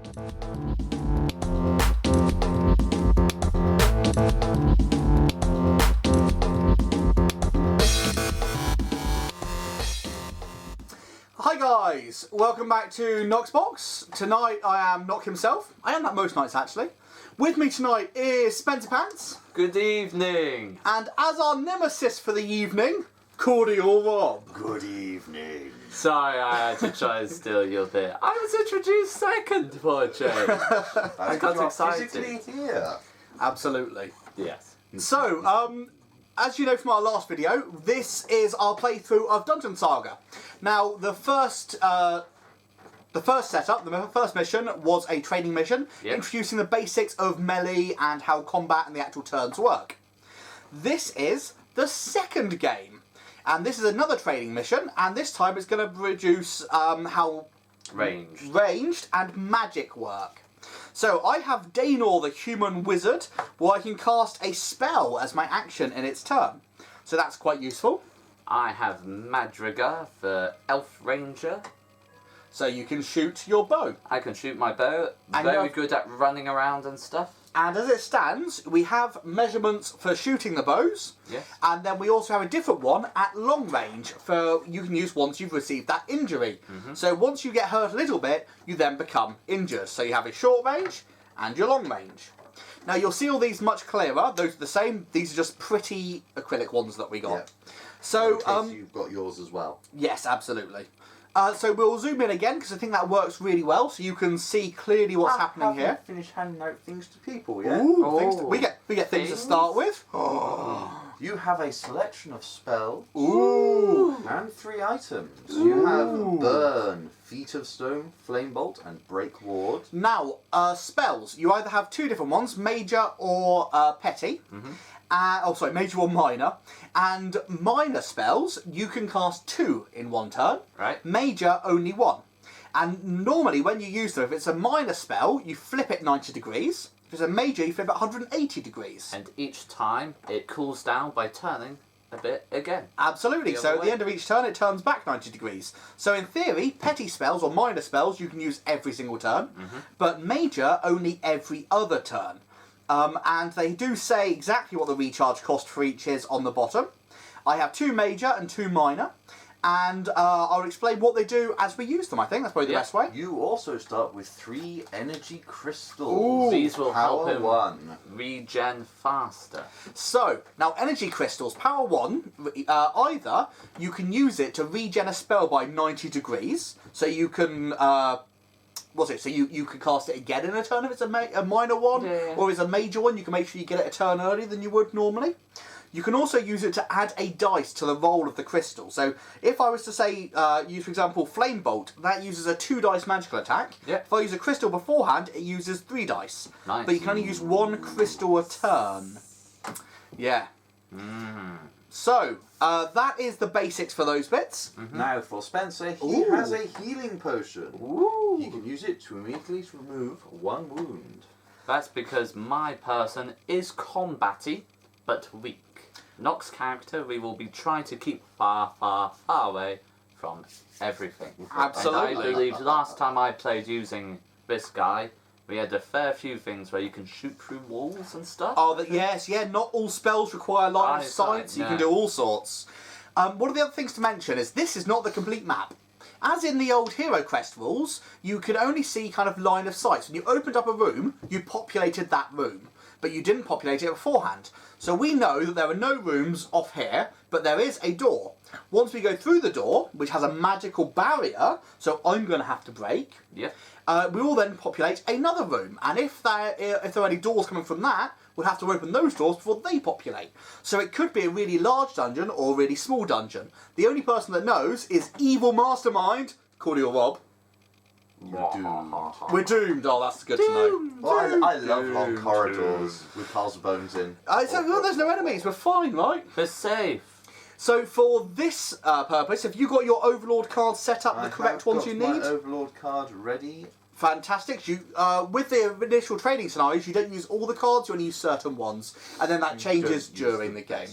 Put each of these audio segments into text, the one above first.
Hi guys, welcome back to Nock's Box. Tonight I am Nock himself. I am that most nights actually. With me tonight is Spencer Pants. Good evening. And as our nemesis for the evening, Cordial Rob. Good evening. Sorry, I had to try and steal your bit. I was introduced second for a change. I got excited. Physically here. Absolutely. Yes. So, as you know from our last video, this is our playthrough of Dungeon Saga. Now, the first setup, the first mission was a training mission, introducing the basics of melee and how combat and the actual turns work. This is the second game, and this is another training mission, and this time it's going to reduce how ranged and magic work. So I have Daynor the human wizard, where I can cast a spell as my action in its turn. So that's quite useful. I have Madriga, the elf ranger. So you can shoot your bow. I can shoot my bow. And very good at running around and stuff. And as it stands, we have measurements for shooting the bows. Yes. And then we also have a different one at long range for you can use once you've received that injury. So once you get hurt a little bit, you then become injured. So you have a short range and your long range. Now you'll see all these much clearer. Those are the same. These are just pretty acrylic ones that we got. Yeah. So in case you've got yours as well. Yes, absolutely. So we'll zoom in again because I think that works really well, so you can see clearly what's happening here. Finish handing out things to people, yeah? Ooh, we get things to start with. You have a selection of spells. Ooh. And 3 items. You have Burn, Feet of Stone, Flame Bolt, and Break Ward. Now, spells. You either have 2 different ones, major or petty. Major or minor. And minor spells, you can cast 2 in one turn. Right. Major, only 1. And normally when you use them, if it's a minor spell, you flip it 90 degrees. If it's a major, you flip it 180 degrees. And each time it cools down by turning a bit again. Absolutely. So at the end of each turn, it turns back 90 degrees. So in theory, petty spells or minor spells you can use every single turn, but major only every other turn. And they do say exactly what the recharge cost for each is on the bottom. I have 2 major and 2 minor, and I'll explain what they do as we use them. I think that's probably the best way. You also start with 3 energy crystals. Ooh, these will help him 1. regen faster. So, now energy crystals, power 1, either you can use it to regen a spell by 90 degrees, so you can... So you can cast it again in a turn if it's a minor one, or is a major one, you can make sure you get it a turn earlier than you would normally. You can also use it to add a dice to the roll of the crystal. So if I was to say, use for example Flame Bolt, that uses a 2 dice magical attack. Yep. If I use a crystal beforehand, it uses 3 dice. Nice. But you can only use 1 crystal a turn. Yeah. So, that is the basics for those bits. Now for Spencer, he has a healing potion. Ooh. He can use it to immediately remove 1 wound. That's because my person is combatty, but weak. Nock's character, we will be trying to keep far, far, far away from everything. Absolutely. And I believe last time I played using this guy, we had a fair few things where you can shoot through walls and stuff. Oh, yes, yeah, not all spells require line of sight, so you can do all sorts. One of the other things to mention is this is not the complete map. As in the old Hero Quest rules, you could only see kind of line of sight. So when you opened up a room, you populated that room, but you didn't populate it beforehand. So we know that there are no rooms off here, but there is a door. Once we go through the door, which has a magical barrier, so I'm going to have to break, we will then populate another room. And if there are any doors coming from that, we'll have to open those doors before they populate. So it could be a really large dungeon or a really small dungeon. The only person that knows is Evil Mastermind, Cordial Rob. You're doomed. We're doomed. Oh, that's good to know. Well, I love long corridors with piles of bones in. There's no enemies. We're fine, right? We're safe. So for this purpose, have you got your Overlord card set up, the correct ones you need? I have got my Overlord card ready. Fantastic. You, with the initial training scenarios, you don't use all the cards, you only use certain ones. And then that changes during the game.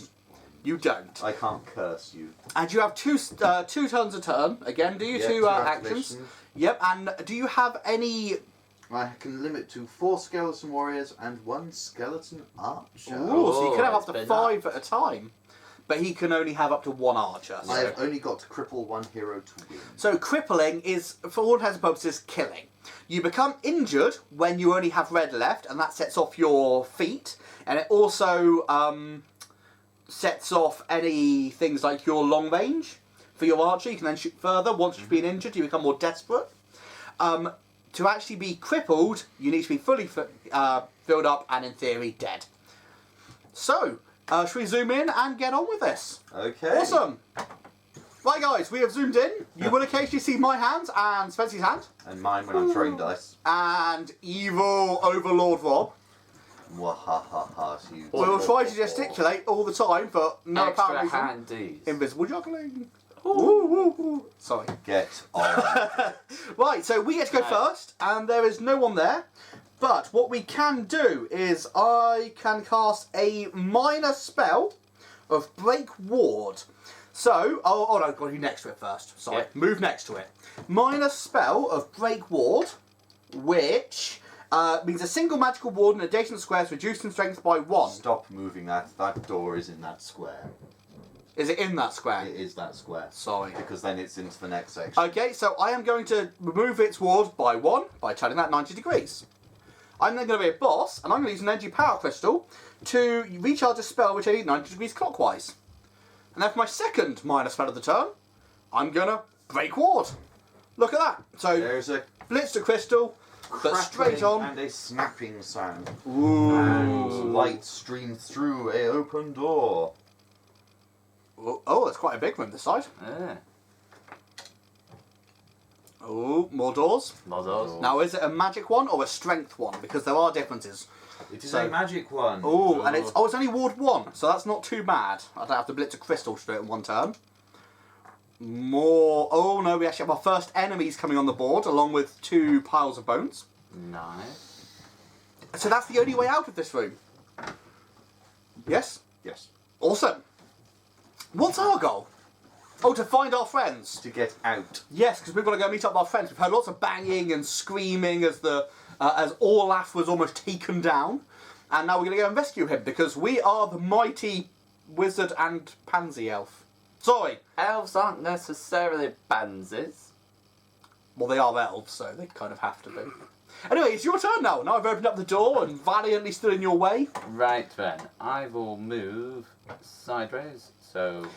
You don't. I can't curse you. And you have two turns a turn. Again, do you? Yeah, two actions. activations. Yep. And do you have any I can limit to 4 skeleton warriors and 1 skeleton archer. Ooh, so you can have up it's to been 5 at a time. But he can only have up to 1 archer. I have only got to cripple 1 hero to win. So crippling is, for all intents and purposes, killing. You become injured when you only have red left, and that sets off your feet. And it also sets off any things like your long range for your archer. You can then shoot further. Once you've been injured, you become more desperate. To actually be crippled, you need to be fully filled up and, in theory, dead. So, should we zoom in and get on with this? Okay. Awesome! Right, guys, we have zoomed in. You will occasionally see my hands and Spencer's hand. And mine when I'm throwing dice. And evil Overlord Rob. Mwahaha, you. We'll try to gesticulate all the time, but no Extra apparent reason. handies. Invisible juggling. Ooh. Sorry. Get on. Right, so we get to go first, and there is no one there. But what we can do is I can cast a minor spell of Break Ward. So, I've got you next to it first. Sorry, Yeah. move next to it. Minor spell of Break Ward, which means a single magical ward in adjacent square is reduced in strength by 1. Stop moving that. That door is in that square. Is it in that square? It is that square. Sorry. Because then it's into the next section. Okay, so I am going to remove its ward by 1 by turning that 90 degrees. I'm then going to be a boss, and I'm going to use an energy power crystal to recharge a spell which I need 90 degrees clockwise. And then for my second minor spell of the turn, I'm going to Break Ward. Look at that. So, There's a blitz to crystal, but straight crackling on. and a snapping sound. Ooh. And light streams through a open door. Oh, that's quite a big one this side. Yeah. Oh, more doors. Models. Now, is it a magic one or a strength one? Because there are differences. It is So- a magic one. Oh, and it's only ward 1, so that's not too bad. I don't have to blitz a crystal straight in 1 turn. More. Oh no, we actually have our first enemies coming on the board, along with 2 piles of bones. Nice. So that's the only way out of this room. Yes? Yes. Awesome. What's our goal? Oh, to find our friends. To get out. Yes, because we've got to go meet up with our friends. We've heard lots of banging and screaming as as Olaf was almost taken down, and now we're going to go and rescue him because we are the mighty wizard and pansy elf. Sorry. Elves aren't necessarily pansies. Well, they are elves, so they kind of have to be. Anyway, it's your turn now. Now I've opened up the door and valiantly stood in your way. Right then, I will move sideways. So,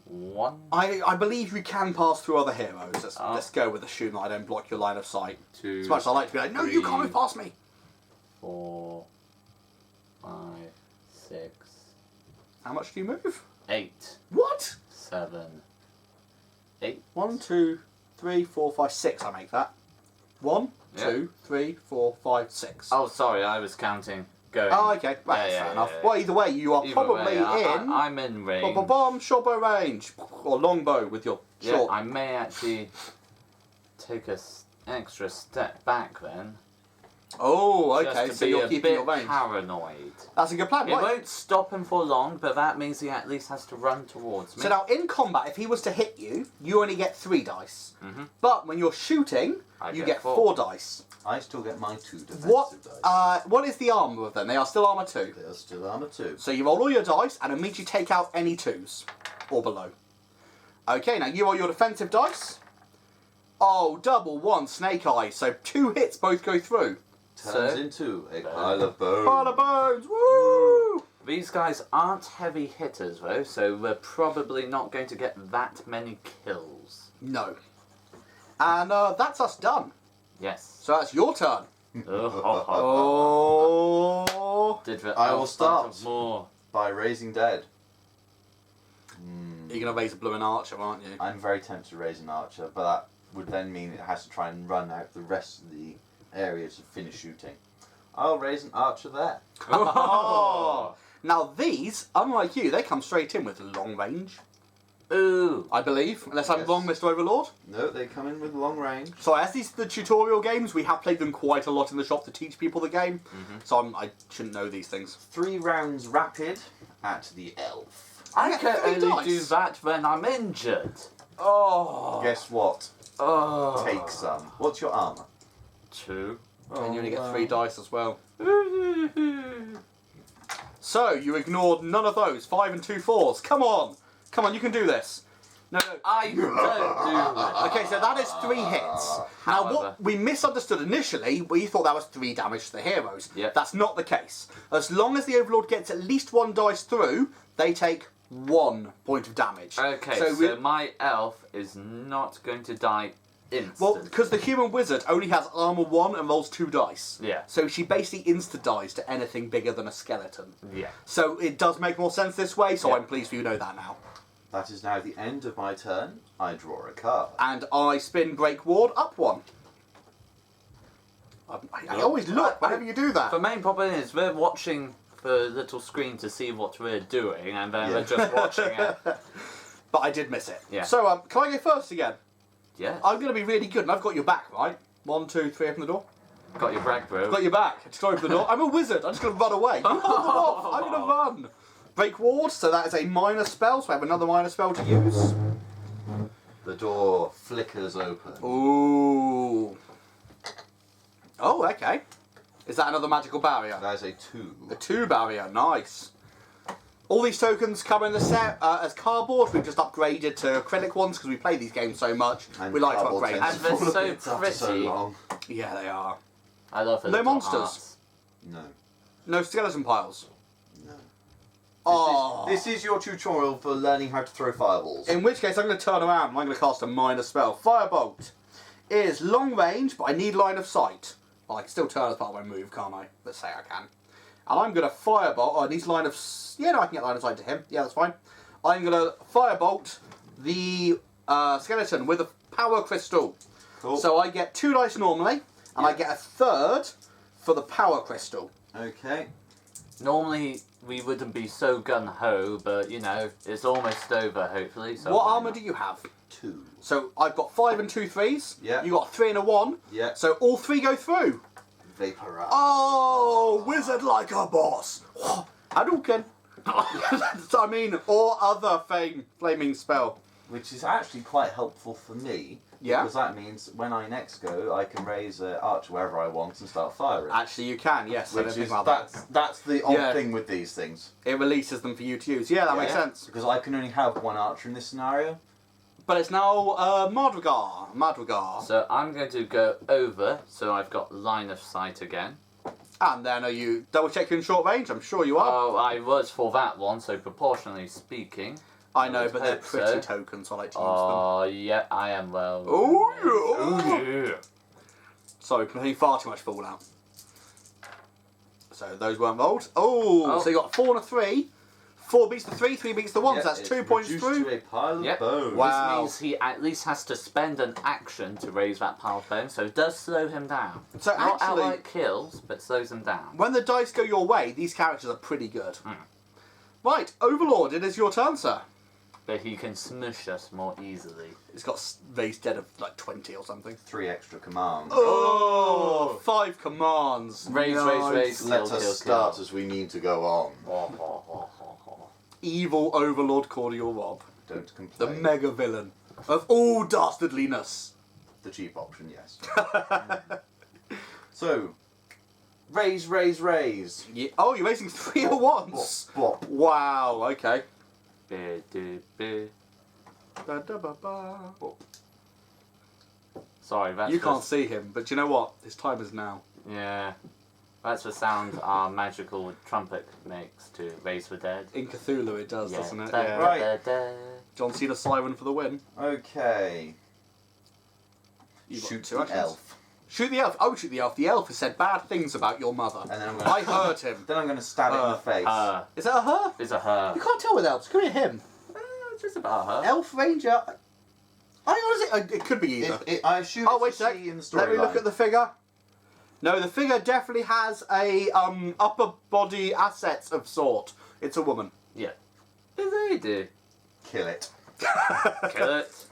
1, I believe you can pass through other heroes. Let's, Oh. let's go with assume that I don't block your line of sight. 2, As much as I like to be like, no, you can't move past me. 4, 5, 6, How much do you move? 8, What? 7, 8. 1, 2, 3, 4, 5, 6. I make that. 1, Yeah. 2, 3, 4, 5, 6. Oh, sorry, I was counting. Going. Oh, okay. Right, Yeah, fair yeah, enough. yeah. Well, either way, you are Either probably way, in. I'm in range. Bomb, shortbow range. Or longbow with your Yeah, short. I may actually take a extra step back then. Oh, Just okay. to So be you're a keeping bit your range. paranoid. That's a good plan. It Right. won't stop him for long, but that means he at least has to run towards me. So now, in combat, if he was to hit you, you only get 3 dice. Mhm. But when you're shooting, I you get get 4. 4 dice. I still get my 2 defensive What? dice. What is the armor of them? They are still armor 2. They're still armor 2. So you roll all your dice and immediately take out any 2s or below. Okay, now you roll your defensive dice. Oh, double 1 snake eyes. So 2 hits both go through. Turns So? into a pile of bones. Pile of bones. Woo! These guys aren't heavy hitters, though, so we're probably not going to get that many kills. No. And that's us done. Yes. So that's your turn. Oh. Oh. I will start. More. By raising dead. You're going to raise a blooming archer, aren't you? I'm very tempted to raise an archer, but that would then mean it has to try and run out the rest of the area to finish shooting. I'll raise an archer there. Oh. Now these, unlike you, they come straight in with long range, Ooh. I believe. Unless I'm Yes. wrong, Mr. Overlord. No, they come in with long range. So as these are the tutorial games, we have played them quite a lot in the shop to teach people the game. So I shouldn't know these things. 3 rounds rapid at the elf. I get can 3 only dice. do that when I'm injured. Oh. Guess what? Oh. Take some. What's your armor? 2. And you only get 3 dice as well. So, you ignored none of those. 5 and 2 4s. Come on! Come on, you can do this. No. I don't do it. Okay, so that is 3 hits. Now, what we misunderstood initially, we thought that was 3 damage to the heroes. Yep. That's not the case. As long as the Overlord gets at least 1 dice through, they take 1 point of damage. Okay, so my elf is not going to die instant. Well, because the human wizard only has armor 1 and rolls 2 dice. Yeah. So she basically insta-dies to anything bigger than a skeleton. Yeah. So it does make more sense this way, so Yeah. I'm pleased for you know that now. That is now the end of my turn. I draw a card. And I spin Break Ward up 1. I always look whenever you do that. The main problem is we're watching the little screen to see what we're doing, and then we're just watching it. But I did miss it. Yeah. So, can I go first again? Yeah. I'm going to be really good, and I've got your back, right? 1, 2, 3, open the door. Got your brag, bro. Got your back. Just open the door. I'm a wizard. I'm just going to run away. You hold them off. I'm going to run. Break Ward, so that is a minor spell, so I have another minor spell to use. The door flickers open. Ooh. Oh, okay. Is that another magical barrier? That is a 2. A 2 barrier, nice. All these tokens come in the set as cardboard. We've just upgraded to acrylic ones because we play these games so much. And we like to cardboard upgrade. tends And to they're fall a so bit after so pretty. long. Yeah, they are. I love the No little monsters. hearts. No. No skeleton piles. No. Oh. This is your tutorial for learning how to throw fireballs. In which case, I'm going to turn around and I'm going to cast a minor spell. Firebolt is long range, but I need line of sight. Well, I can still turn as part of my move, can't I? Let's say I can. And I'm going to firebolt. Oh, I need line of... Yeah, no, I can get line of sight to him. Yeah, that's fine. I'm going to firebolt the skeleton with a power crystal. Cool. So I get 2 dice normally, and I get a 3rd for the power crystal. Okay. Normally we wouldn't be so gung-ho, but you know, it's almost over, hopefully. So What why armour not? do you have? 2. So I've got 5 and 2 3s. Yeah. You got a 3 and a 1. Yeah. So all 3 go through. Vaporize. Oh, wizard like a boss. Hadouken. I mean, or other flaming spell. Which is actually quite helpful for me. Yeah. Because that means when I next go, I can raise an archer wherever I want and start firing. Actually, you can, yes. I Which don't think is about that. that's the odd Yeah. thing with these things. It releases them for you to use. Yeah, that makes sense. Because I can only have 1 archer in this scenario. But it's now Madrigar. Madrigar. So I'm going to go over, so I've got line of sight again. And then are you double check you're in short range? I'm sure you are. Oh, I was for that one, so proportionally speaking. I know, but they're hope pretty so. tokens, so I like to use them. Oh, yeah, I am well. Oh, yeah. Oh, yeah. Sorry, playing far too much Fallout. So those weren't rolled. Oh, so you got 4 and a 3. 4 beats the 3, 3 beats the 1, so that's it's 2 points reduced through. to a pile of Yep. bones. Wow. This means he at least has to spend an action to raise that pile of bones, so it does slow him down. So Not actually, outright kills, but slows him down. when the dice go your way, these characters are pretty good. Mm. Right, Overlord, it is your turn, sir. But he can smush us more easily. It's got raised dead of like 20 or something. 3 extra commands. Oh, 5 commands. Raise, Nice. raise. Let Kill, us kill, start kill. as we need to go on. Evil Overlord Cordial Rob. Don't The complain. mega villain of all dastardliness. The cheap option, yes. So, raise, raise, raise. Yeah. Oh, you're raising 3 at once. Bop, bop. Wow, okay. Be. Da, da, ba, ba. Sorry, that's You the- can't see him, but you know what? His time is now. Yeah. That's the sound our magical trumpet makes to raise the dead. In Cthulhu it does, doesn't it? Da, Yeah. da, Right. da, da. John Cena siren for the win. Okay. You've got Shoot 2 the actions. elf. Shoot the elf. Oh, shoot the elf. The elf has said bad things about your mother. And then I'm gonna, I heard him. then I'm going to stab it in the face. Is that a her? Is a her. You can't tell with elves. Could be him. It's just about her. Elf Ranger. I honestly, it could be either. I assume Oh, wait a it's sec. C in the Let me look storyline. at the figure. No, the figure definitely has a upper body assets of sort. It's a woman. Yeah. They do. Kill it. Kill it.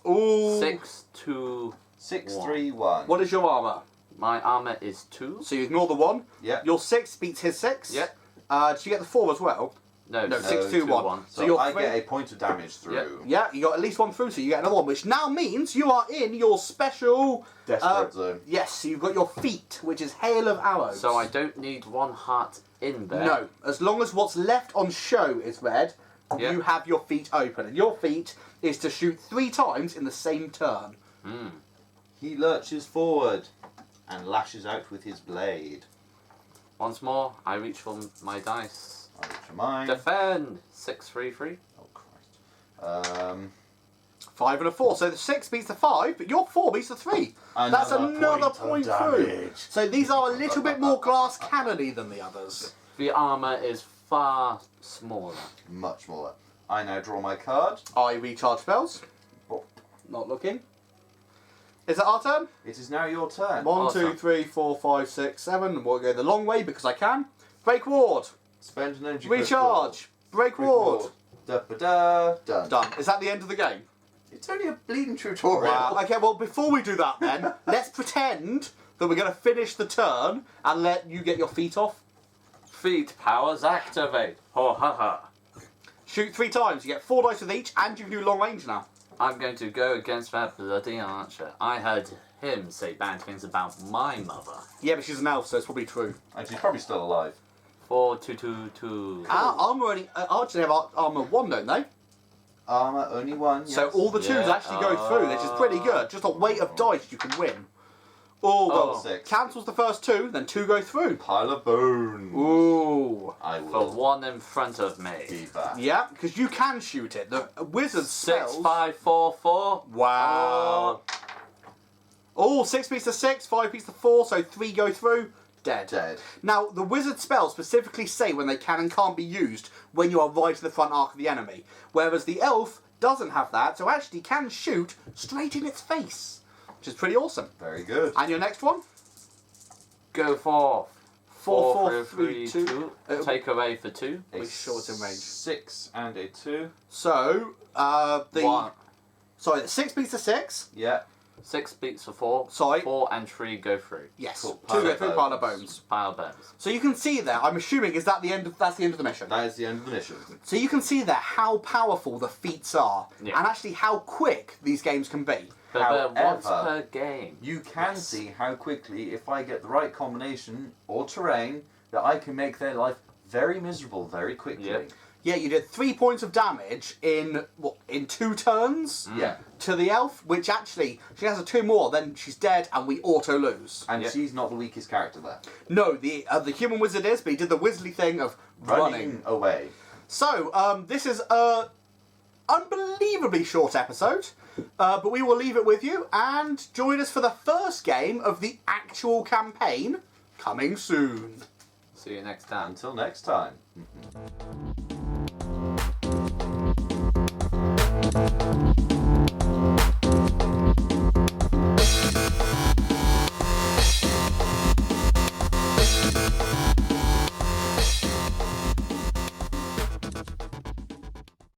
Ooh. 6 to 6, One. 3, 1. What is your armor? my armor is 2. So you ignore the 1. Yep. Your 6 beats his 6. Yep. Did you get the 4 as well? No, No, No, 6, 2, 1. 1. So you're I three. get a point of damage through. Yeah, you got at least one through, so you get another one, which now means you are in your special... Desperate zone. Yes, so you've got your feet, which is hail of arrows. So I don't need 1 heart in there. No, as long as what's left on show is red, Yeah. you have your feet open. And your feat is to shoot 3 times in the same turn. He lurches forward and lashes out with his blade. Once more, I reach for my dice. I reach for mine. Defend! 6, 3, 3. Oh Christ. 5 and a 4. So the 6 beats the 5, but your 4 beats the 3. That's another point of through. damage. So these are a little bit more glass cannony than the others. The armour is far smaller. Much smaller. I now draw my card. I recharge spells. Oh. Not looking. Is it our turn? It is now your turn. 1, Awesome. 2, 3, 4, 5, 6, 7. We'll go the long way because I can. Break ward. Spend an energy. Recharge. Break crystal. ward. Da-ba-da. Done. Done. Is that the end of the game? It's only a bleeding tutorial. Wow. Okay, well, before we do that then, let's pretend that we're going to finish the turn and let you get your feet off. Feet powers activate. Ho ha ha. Shoot 3 times. You get 4 dice with each, and you can do long range now. I'm going to go against that bloody archer. I heard him say bad things about my mother. Yeah, but she's an elf, so it's probably true. And she's probably still alive. 4, 2, 2, 2. Armour only, archers have armour 1, don't they? Armour only 1. Yes. So all the 2s Yeah. actually go through, which is pretty good. Just a weight of dice you can win. Oh, well, 6. cancels the first 2, then 2 go through. Pile of bones. Ooh. I The will one in front of me. be back. Yeah, because you can shoot it. The wizard 6, spells... 5, 4, 4. Wow. Oh, 6 beats to 6, 5 beats to 4, so 3 go through. Dead. Dead. Now, the wizard spells specifically say when they can and can't be used when you are right in the front arc of the enemy. Whereas the elf doesn't have that, so actually can shoot straight in its face. Which is pretty awesome. Very good. And your next one? Go for 4, 4, 4, 3, 2. Take away for 2. A Which short in range? 6 and a 2. So, the... 1. Sorry, the 6 beats to 6. Yeah. 6 beats for 4. Sorry. 4 and 3 go through. Yes. Cool. 2 go Pile of through, bones. pile of bones. Pile bones. So you can see there, I'm assuming, is that the end of, that's the end of the mission? That is the end of the mission. So you can see there how powerful the feats are, Yeah. and actually how quick these games can be. But they're once However, per game. You can see how quickly, if I get the right combination or terrain, that I can make their life very miserable very quickly. Yep. Yeah, you did 3 points of damage in 2 turns Yeah. to the elf, which actually, she has a 2 more, then she's dead and we auto lose. And Yeah. she's not the weakest character there. No, the human wizard is, but he did the wizardly thing of running. away. So, this is a unbelievably short episode, but we will leave it with you and join us for the first game of the actual campaign coming soon. See you next time. Until next time.